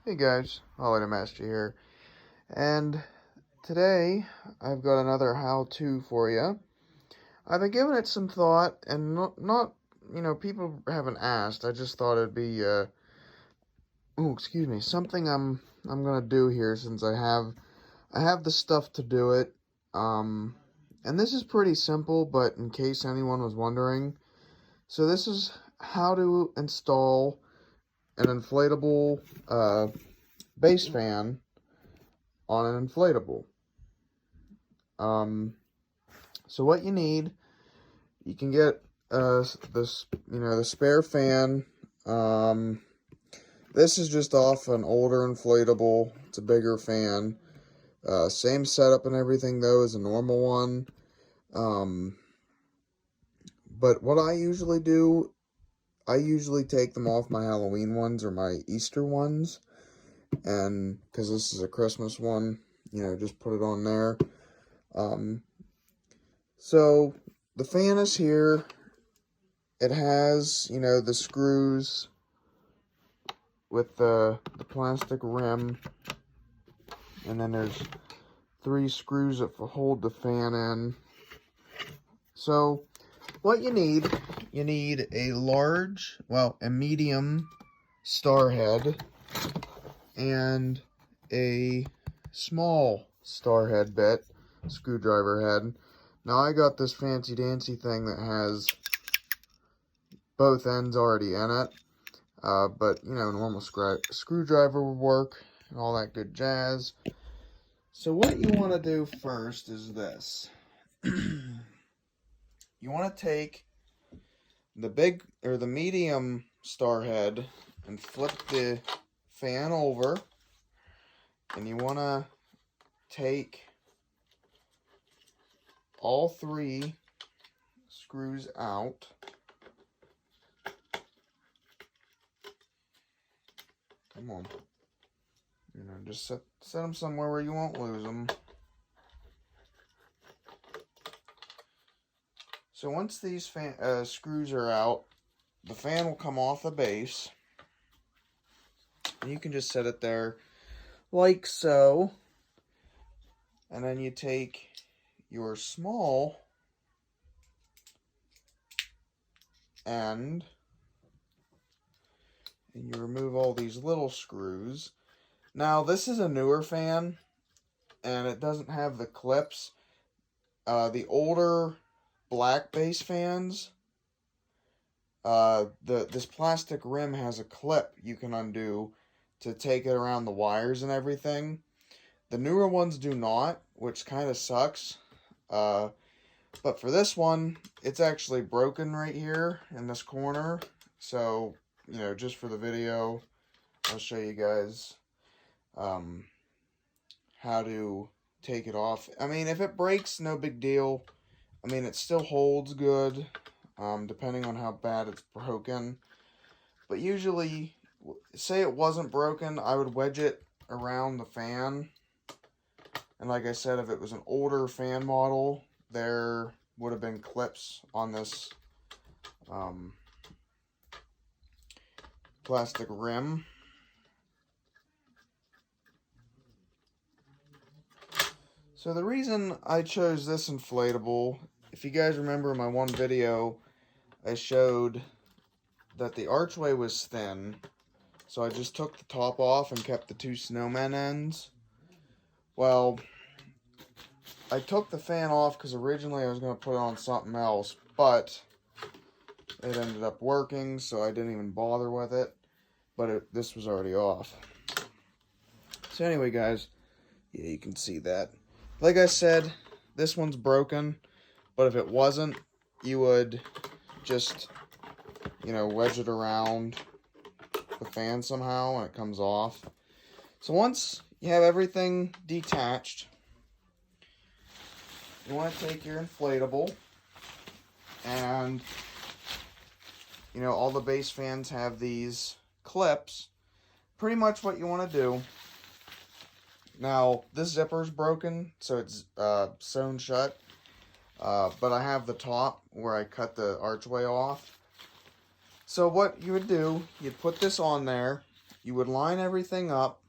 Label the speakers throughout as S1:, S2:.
S1: Hey guys, Holiday Master here, and today I've got another how-to for you. I've been giving it some thought, and people haven't asked. I just thought it'd be, something I'm gonna do here since I have the stuff to do it. And this is pretty simple, but in case anyone was wondering, so this is how to install an inflatable base fan on an inflatable. So what you need, you can get the spare fan. This is just off an older inflatable. It's a bigger fan. Same setup and everything though as a normal one. But what I usually do, I usually take them off my Halloween ones or my Easter ones, and because this is a Christmas one, just put it on there. So the fan is here. It has, the screws with the plastic rim, and then there's 3 screws that hold the fan in. So what you need a medium star head and a small star head bit, screwdriver head. Now I got this fancy dancy thing that has both ends already in it, but a normal screwdriver would work and all that good jazz. So what you want to do first is this. You want to take the medium star head and flip the fan over, and you want to take all 3 screws out. Come on. Just set them somewhere where you won't lose them. So once these screws are out, the fan will come off the base. And you can just set it there like so. And then you take your small end and you remove all these little screws. Now this is a newer fan and it doesn't have the clips. The older black base fans, this plastic rim has a clip you can undo to take it around the wires and everything. The newer ones do not, which kind of sucks. But for this one, it's actually broken right here in this corner. So, just for the video, I'll show you guys how to take it off. I mean, if it breaks, no big deal. I mean, it still holds good, depending on how bad it's broken. But usually, say it wasn't broken, I would wedge it around the fan. And like I said, if it was an older fan model, there would have been clips on this plastic rim. So the reason I chose this inflatable, if you guys remember in my one video, I showed that the archway was thin. So I just took the top off and kept the 2 snowman ends. Well, I took the fan off because originally I was going to put it on something else, but it ended up working, so I didn't even bother with it. But this was already off. So anyway, guys, yeah, you can see that. Like I said, this one's broken, but if it wasn't, you would just, wedge it around the fan somehow and it comes off. So once you have everything detached, you want to take your inflatable, and all the base fans have these clips. Pretty much what you want to do. Now this zipper's broken, so it's sewn shut, but I have the top where I cut the archway off. So what you would do, you'd put this on there, you would line everything up,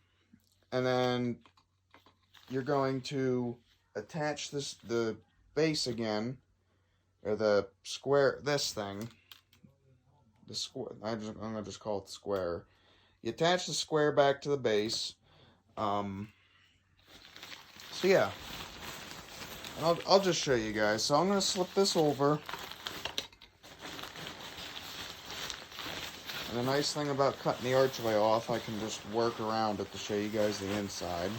S1: and then you're going to attach the base again, or the square, this thing, the square, I'm gonna just call it the square. You attach the square back to the base. So yeah, and I'll just show you guys. So I'm gonna slip this over. And the nice thing about cutting the archway off, I can just work around it to show you guys the inside.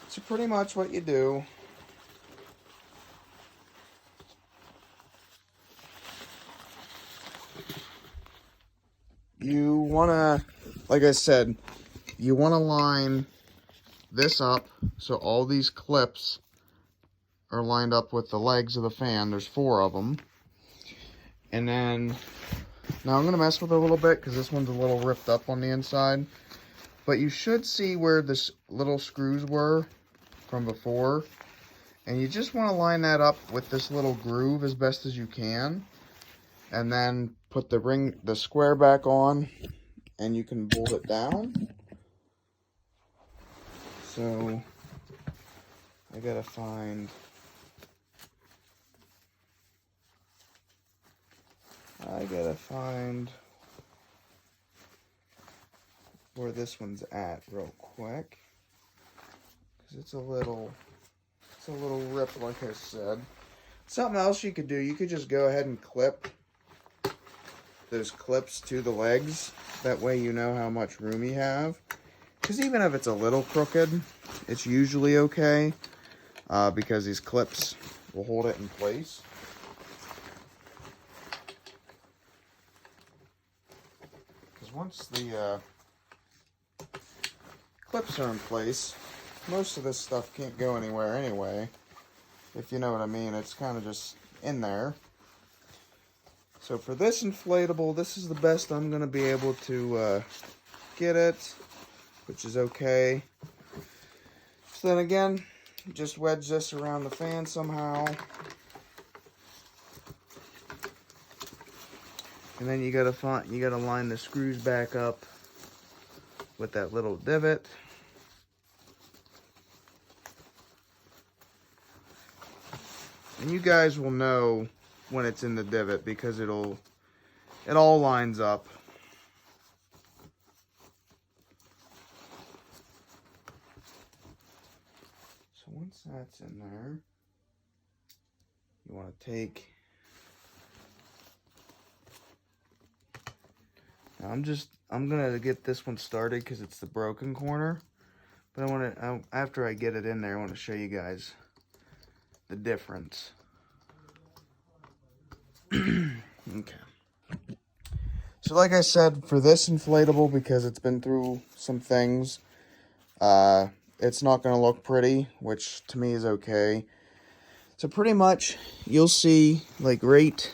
S1: So pretty much what you do, you want to, like I said, you want to line this up so all these clips are lined up with the legs of the fan. There's 4 of them. And then, now I'm going to mess with it a little bit because this one's a little ripped up on the inside. But you should see where this little screws were from before. And you just want to line that up with this little groove as best as you can. And then put the square back on, and you can bolt it down. So I gotta find where this one's at real quick, because it's a little ripped, like I said. Something else you could do, you could just go ahead and clip those clips to the legs. That way you know how much room you have. Because even if it's a little crooked, it's usually okay, because these clips will hold it in place. Because once the clips are in place, most of this stuff can't go anywhere anyway. If you know what I mean, it's kind of just in there. So for this inflatable, this is the best I'm going to be able to get it, which is okay. So then again, just wedge this around the fan somehow. And then you gotta line the screws back up with that little divot. And you guys will know when it's in the divot because it all lines up. So once that's in there, you want to take, now I'm gonna get this one started because it's the broken corner, but after I get it in there, I want to show you guys the difference. Okay. So like I said, for this inflatable, because it's been through some things, it's not going to look pretty, which to me is okay. So pretty much, you'll see, like right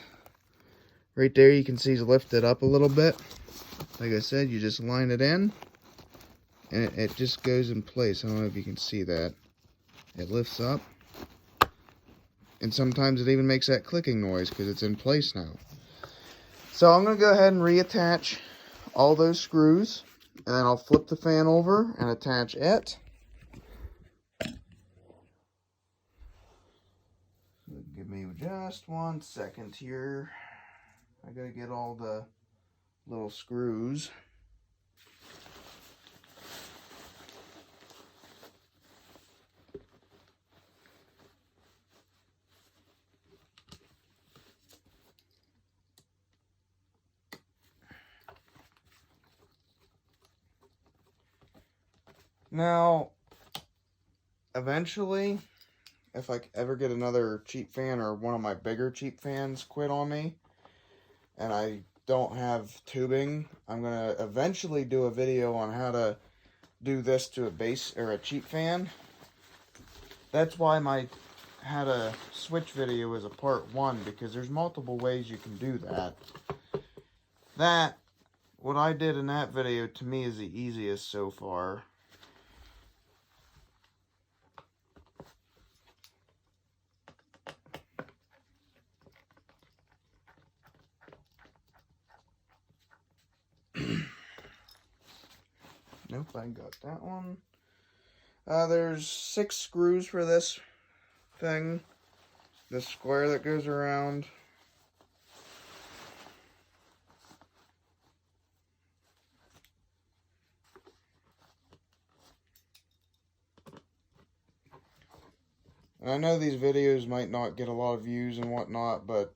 S1: there, you can see it's lifted up a little bit. Like I said, you just line it in, and it just goes in place. I don't know if you can see that. It lifts up. And sometimes it even makes that clicking noise because it's in place now. So I'm going to go ahead and reattach all those screws. And then I'll flip the fan over and attach it. Give me just 1 second here. I got to get all the little screws. Now, eventually, if I ever get another cheap fan or one of my bigger cheap fans quit on me, and I don't have tubing, I'm going to eventually do a video on how to do this to a base or a cheap fan. That's why my how to switch video is a part 1, because there's multiple ways you can do that. What I did in that video, to me, is the easiest so far. Nope, I got that one. There's 6 screws for this thing. This square that goes around. And I know these videos might not get a lot of views and whatnot, but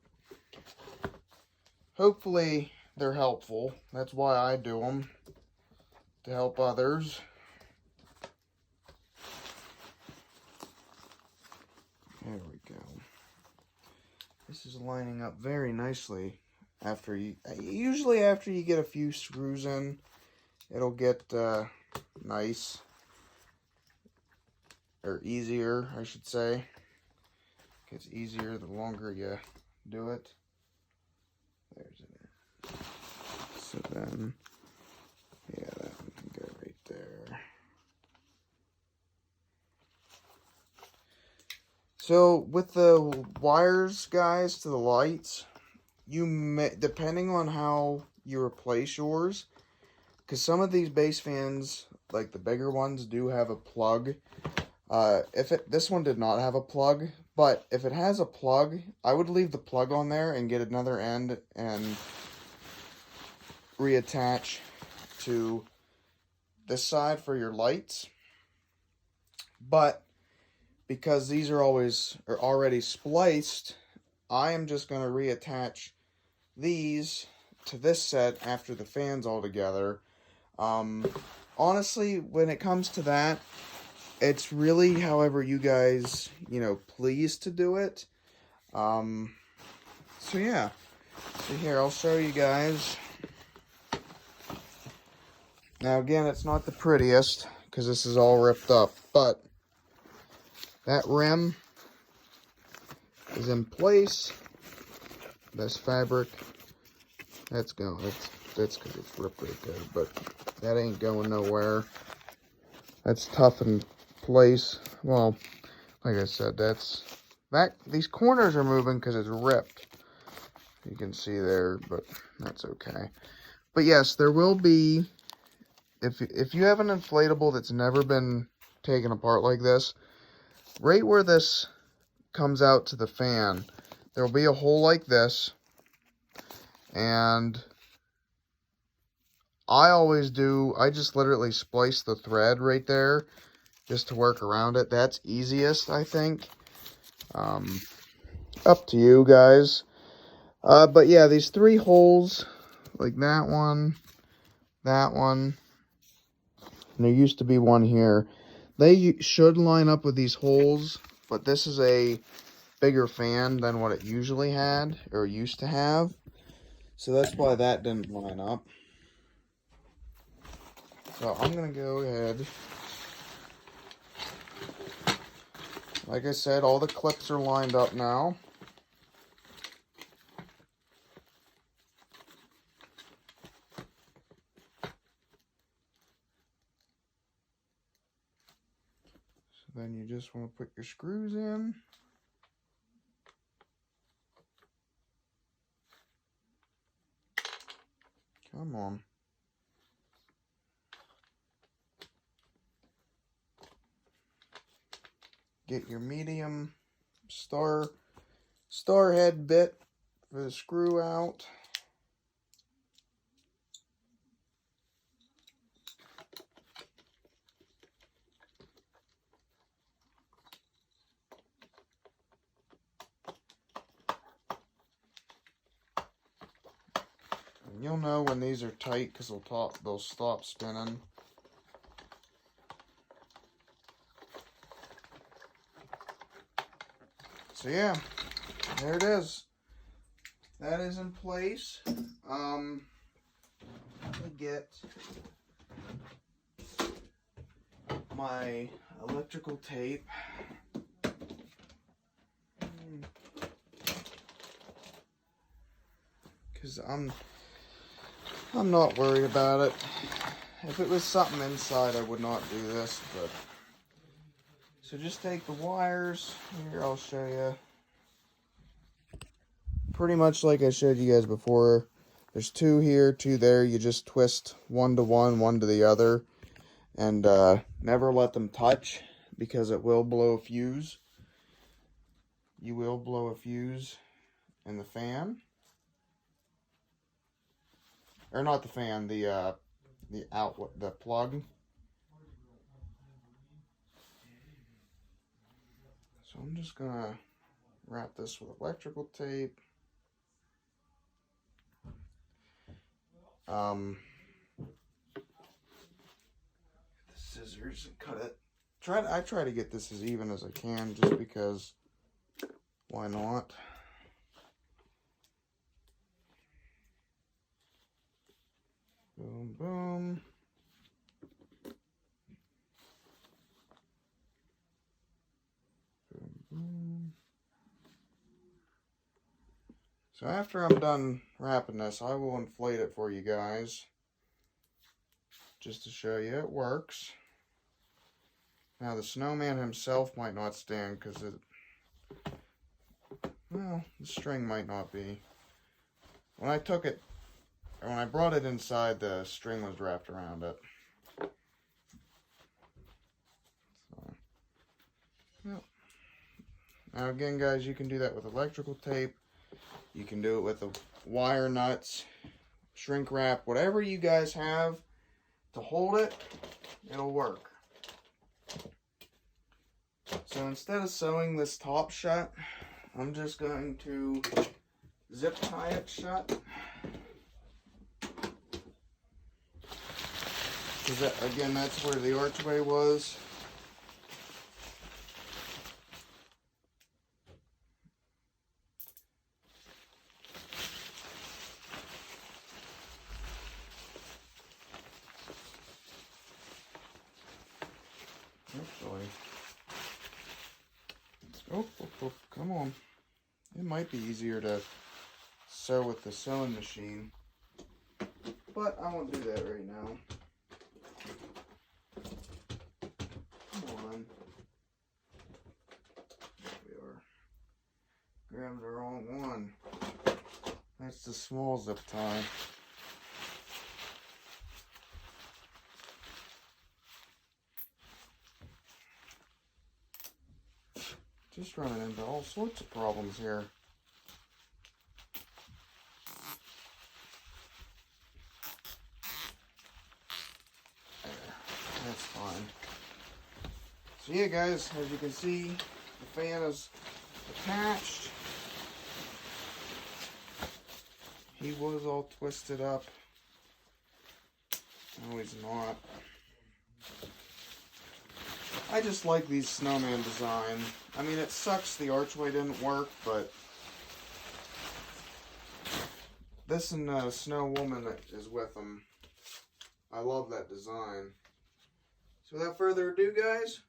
S1: hopefully they're helpful. That's why I do them, to help others. There we go. This is lining up very nicely. Usually after you get a few screws in, it'll get nice. Or easier, I should say. It gets easier the longer you do it. There's it. So then, yeah, that one can go right there. So with the wires, guys, to the lights, you may, depending on how you replace yours, because some of these base fans, like the bigger ones, do have a plug. This one did not have a plug, but if it has a plug, I would leave the plug on there and get another end and reattach to this side for your lights. But because these are already spliced, I am just going to reattach these to this set after the fan's all together. Honestly, when it comes to that, it's really however you guys, please to do it. So yeah. So here, I'll show you guys. Now again, it's not the prettiest, because this is all ripped up, but that rim is in place. This fabric, that's because it's ripped right there, but that ain't going nowhere. That's tough in place. Well, like I said, these corners are moving because it's ripped. You can see there, but that's okay. But yes, there will be, if you have an inflatable that's never been taken apart like this, right where this comes out to the fan, there will be a hole like this, and I just literally splice the thread right there just to work around it. That's easiest, I think. Up to you guys. But yeah, these 3 holes, like that one, and there used to be one here. They should line up with these holes, but this is a bigger fan than what it usually had, or used to have. So that's why that didn't line up. So I'm going to go ahead. Like I said, all the clips are lined up now. So then you just want to put your screws in. Come on. Get your medium star head bit for the screw out. And you'll know when these are tight because they'll stop spinning. So yeah, there it is. That is in place. Let me get my electrical tape. Because I'm not worried about it. If it was something inside, I would not do this, but so just take the wires. Here, I'll show you. Pretty much like I showed you guys before. There's 2 here, 2 there. You just twist one to one, one to the other. And never let them touch, because it will blow a fuse. You will blow a fuse in the fan. Or not the fan, the outlet, the plug. So I'm just gonna wrap this with electrical tape. The scissors and cut it. I try to get this as even as I can, just because why not? Boom, boom. Boom, boom. So after I'm done wrapping this, I will inflate it for you guys, just to show you it works. Now the snowman himself might not stand, because well, the string might not be. When I brought it inside, the string was wrapped around it. So, yep. Now again, guys, you can do that with electrical tape. You can do it with the wire nuts, shrink wrap, whatever you guys have to hold it, it'll work. So instead of sewing this top shut, I'm just going to zip tie it shut. Because again, that's where the archway was. Actually, oh, come on. It might be easier to sew with the sewing machine, but I won't do that right now. Come on. There we are. Grabbed the wrong one. That's the small zip tie. Just running into all sorts of problems here. There, that's fine. So yeah, guys, as you can see, the fan is attached. He was all twisted up. No, he's not. I just like these snowman design. I mean, it sucks the archway didn't work, but this and the snow woman that is with them, I love that design. So without further ado, guys,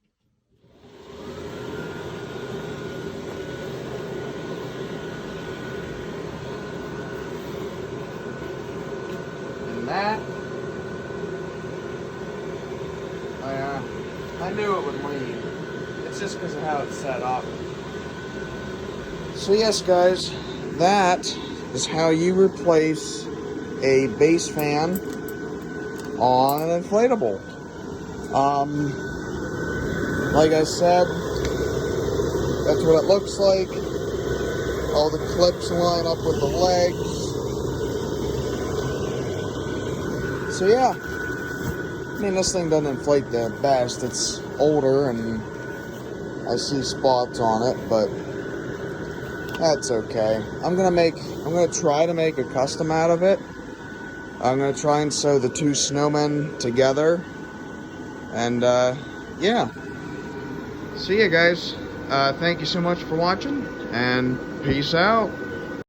S1: and that, I knew it would leave. It's just because of how it's set up. So yes, guys, that is how you replace a base fan on an inflatable. Like I said, that's what it looks like. All the clips line up with the legs. So yeah. I mean, this thing doesn't inflate the best. It's older and I see spots on it, but that's okay. I'm gonna try to make a custom out of it. I'm gonna try and sew the two snowmen together. And yeah. So yeah, guys, thank you so much for watching, and peace out.